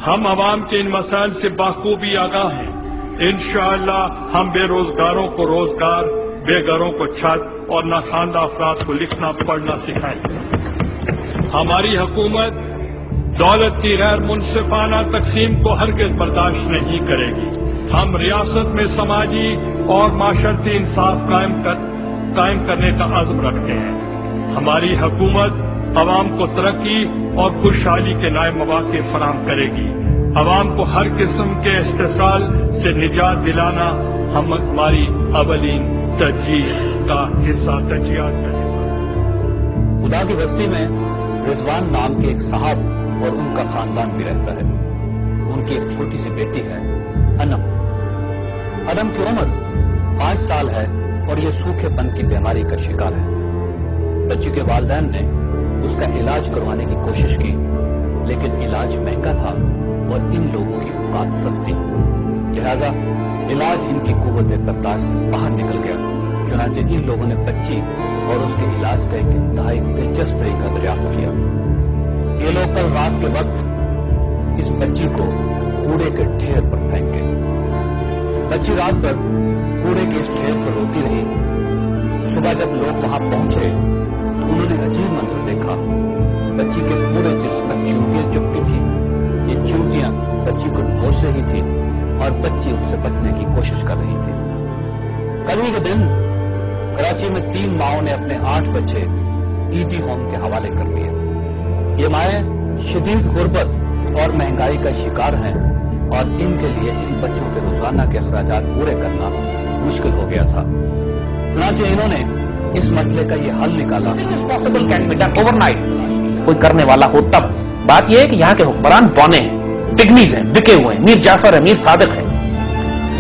हम आवाम के इन मसाइल से बाखूबी आगाह हैं। इंशाअल्लाह हम बेरोजगारों को रोजगार, बेघरों को छत और नाखानदा अफराद को लिखना पढ़ना सिखाएंगे। हमारी हुकूमत दौलत की गैर मुनसिफाना तकसीम को हरगिज़ बर्दाश्त नहीं करेगी। हम रियासत में समाजी और माशरती इंसाफ कायम करने का अज़्म रखते हैं। हमारी हुकूमत अवाम को तरक्की और खुशहाली के नए मौके फराहम करेगी। अवाम को हर किस्म के इस्तेसाल से निजात दिलाना हमारी अवलीन तरजीह का हिस्सा, तरजीहात का हिस्सा। खुदा की बस्ती में रिजवान नाम के एक साहब और उनका खानदान भी रहता है। उनकी एक छोटी सी बेटी है अनम। अनम की उम्र 5 साल है और ये सूखेपन की बीमारी का शिकार है। बच्ची के वालिदैन ने उसका इलाज करवाने की कोशिश की, लेकिन इलाज महंगा था और इन लोगों की औकात सस्ती, लिहाजा इलाज इनकी कुव्वत बर्दाश्त से बाहर निकल गया। चुनांचे इन लोगों ने बच्ची और उसके इलाज का एक इंतहाई दिलचस्प तरीका दरियाफ्त किया। ये लोग कल रात के वक्त इस बच्ची को कूड़े के ढेर पर फेंक गए। बच्ची रात भर कूड़े के इस ढेर पर रोती रही। सुबह जब लोग वहां पहुंचे तो उन्होंने अजीब मंजर देखा। बच्ची के पूरे जिस्म पर चूंटियां चिपकी थी। ये चूंटियां बच्ची को नोच रही थी और बच्ची उनसे बचने की कोशिश कर रही थी। कल ही के दिन कराची में 3 माओं ने अपने 8 बच्चे ईदी होम के हवाले कर दिए। ये माएं शदीद गुर्बत और महंगाई का शिकार हैं और इनके लिए इन बच्चों के रोजाना के अखराजात पूरे करना मुश्किल हो गया था। चुनांचे इन्होंने इस मसले का ये हल निकाला। Possible can be done overnight. कोई करने वाला हो तब। बात यह है कि यहाँ के हुक्मरान बौने हैं, पिग्मीज हैं, बिके हुए हैं। मीर जाफर है, मीर सादिक है।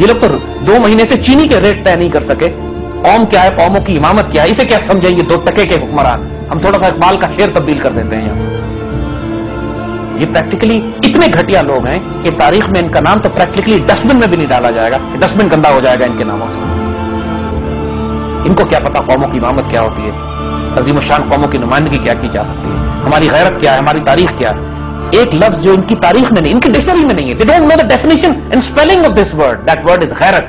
ये लोग तो 2 महीने से चीनी के रेट तय नहीं कर सके। कौम क्या है, कौमों की इमामत क्या है, इसे क्या समझेंगे 2 टके के हुक्मरान। हम थोड़ा सा इकबाल का शेर तब्दील कर देते हैं यहाँ। ये प्रैक्टिकली इतने घटिया लोग हैं कि तारीख में इनका नाम तो प्रैक्टिकली डस्टबिन में भी नहीं डाला जाएगा। डस्टबिन गंदा हो जाएगा इनके नामों से। इनको क्या पता कौमों की इमामत क्या होती है, अजीम शान कौमों की नुमाइंदगी क्या की जा सकती है, हमारी गैरत क्या है, हमारी तारीख क्या है। एक लफ्ज जो इनकी तारीख में नहीं, इनकी डिक्शनरी में नहीं है। They don't know the definition and spelling of this word. That word is गैरत।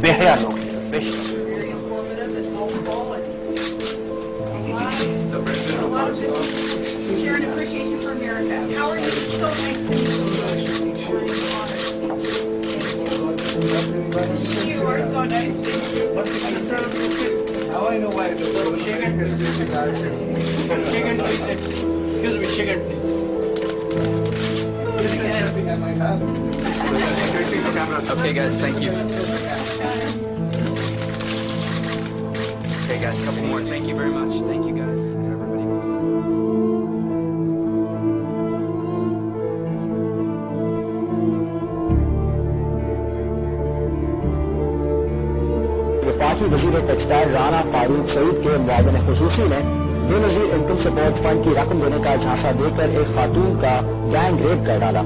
बेहया लोग। Now I know why the chicken. Excuse me, chicken. Okay, guys, thank you. Okay, guys, couple more. Thank you very much. Thank you, guys. Everybody. वफाकी वजीर textile Rana Farooq Saeed के मुआविन खुसूसी ने Benazir income support fund की रकम देने का झांसा देकर एक खातून का गैंग रेप कर डाला।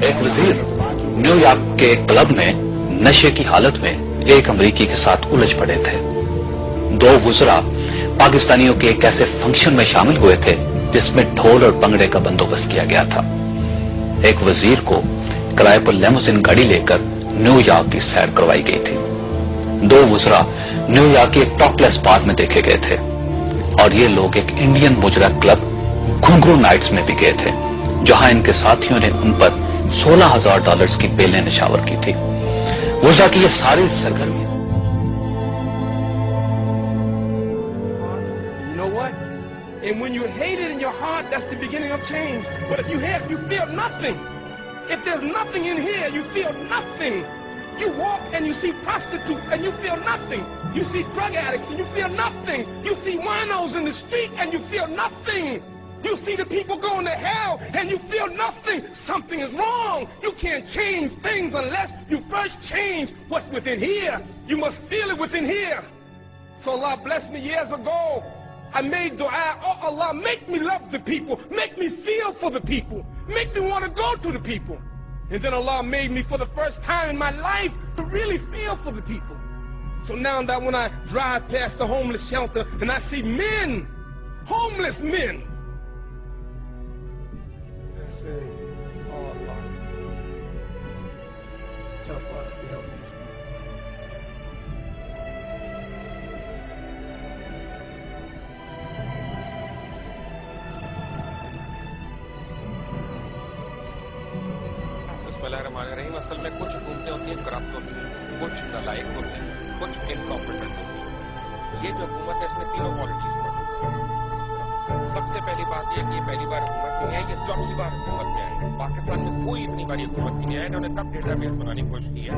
एक वजीर न्यूयॉर्क के क्लब में नशे की हालत में एक अमरीकी के साथ उलझ पड़े थे। 2 वुज़रा पाकिस्तानियों के एक ऐसे फंक्शन में शामिल हुए थे जिसमें ढोल और भंगड़े का बंदोबस्त किया गया था। एक वजीर को किराए पर लेमोजिन गाड़ी लेकर न्यूयॉर्क की सैर करवाई गई थी। 2 वुज़रा न्यूयॉर्क के एक टॉपलेस बार में देखे गए थे और ये लोग एक इंडियन मुजरा क्लब घुंघरू नाइट्स में भी गए थे, जहां इनके साथियों ने उन पर $16,000 की बेलें निशावर की थी। वुज़रा की ये सारी सरगर्मी And when you hate it in your heart, that's the beginning of change. But if you hate, you feel nothing. If there's nothing in here, you feel nothing. You walk and you see prostitutes and you feel nothing. You see drug addicts and you feel nothing. You see winos in the street and you feel nothing. You see the people going to hell and you feel nothing. Something is wrong. You can't change things unless you first change what's within here. You must feel it within here. So Allah blessed me years ago. I made dua, oh Allah, make me love the people, make me feel for the people, make me want to go to the people. And then Allah made me for the first time in my life to really feel for the people. So now that when I drive past the homeless shelter and I see men, homeless men, say, oh Allah, help us to help these people. बिस्मिल्लाहिर्रहमानिर्रहीम। असल में कुछ हुकूमतें होती हैं corrupt होती हैं, कुछ नालायक होते हैं, कुछ इनकॉम्पिटेंट होती हैं। ये जो हुकूमत है इसमें तीनों क्वालिटीज मौजूद हैं। सबसे पहली बात यह कि ये पहली बार हुकूमत में आई, ये चौथी बार हुकूमत में आई। पाकिस्तान में कोई इतनी बारी हुकूमत नहीं आई। इन्होंने कब डेटाबेस बनाने की कोशिश की है,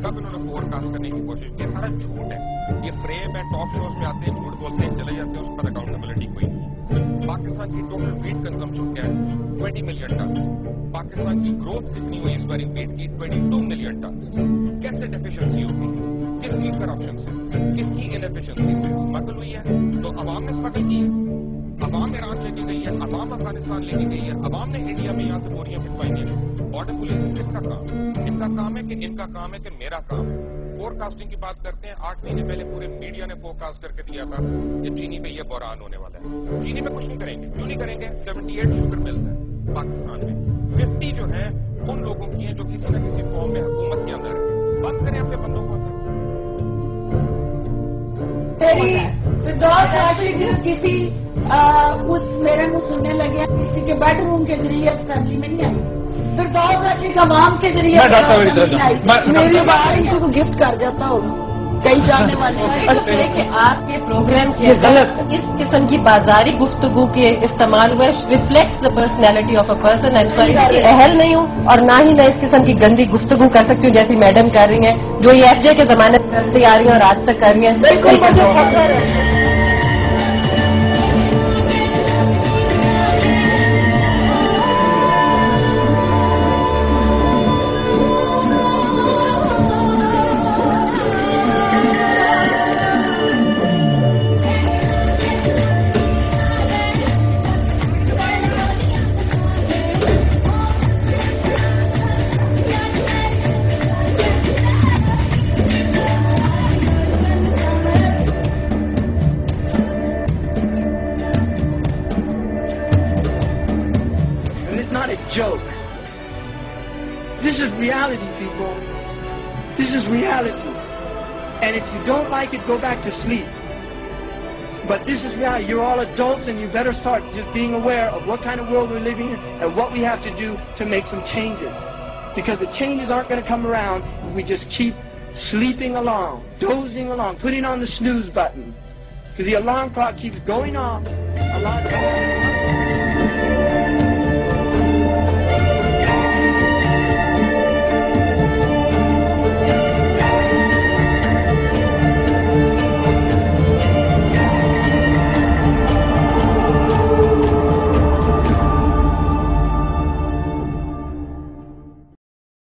कब इन्होंने फोरकास्ट करने की कोशिश की है, सारा झूठ है। ये फ्रेम है, टॉप शोज में आते हैं, झूठ बोलते हैं, चले जाते हैं, उस पर अकाउंटेबिलिटी कोई नहीं है। पाकिस्तान की टोटल वीट कंजम्पशन क्या है? 20 मिलियन टन। पाकिस्तान की ग्रोथ कितनी हुई इस बार वीट की? 22 मिलियन टन। कैसे डेफिशिएंसी होगी? किसकी करप्शन से, किसकी इनएफिशिएंसी से स्मगल हुई है? तो अवाम ने स्मगल की है, अवाम ईरान लेके गई है, अवाम अफगानिस्तान लेके गई है, अवाम ने इंडिया में यहाँ से बोरियां भिजवाई हैं। बॉर्डर पुलिसिंग किसका काम? इनका काम है कि इनका काम है कि मेरा काम है? फोरकास्टिंग की बात करते हैं। 8 महीने पहले पूरे मीडिया ने फोरकास्ट करके दिया था कि चीनी पे ये बहरान होने वाला है। चीनी पे कुछ नहीं करेंगे। क्यों नहीं करेंगे? 78 शुगर मिल्स हैं पाकिस्तान में, 50 जो है उन लोगों की हैं जो किसी न किसी फॉर्म में हुकूमत के अंदर है। बंद करें अपने बंदों को अंदर। फिरदौस आशिक किसी उस मेरे मुंह सुनने लगे, किसी के बेडरूम के जरिए फैमिली में नहीं आई। फिरदौस आशिक अवाम के जरिए मेरी बात इनको गिफ्ट कर जाता होगा कई जाने वाले कि आपके प्रोग्राम के गलत इस किस्म की बाजारी गुफ्तगू के इस्तेमाल हुए reflects the personality of a person. And अहल नहीं हूँ और ना ही मैं इस किस्म की गंदी गुफ्तगू कर सकती हूँ जैसी मैडम कर रही हैं, जो ये FJ के जमाने से करती आ रही हैं और आज तक कर रही हैं। Joke. This is reality, people. This is reality. And if you don't like it, go back to sleep. But this is reality. You're all adults and you better start just being aware of what kind of world we're living in and what we have to do to make some changes. Because the changes aren't going to come around if we just keep sleeping along, dozing along, putting on the snooze button. Because the alarm clock keeps going off.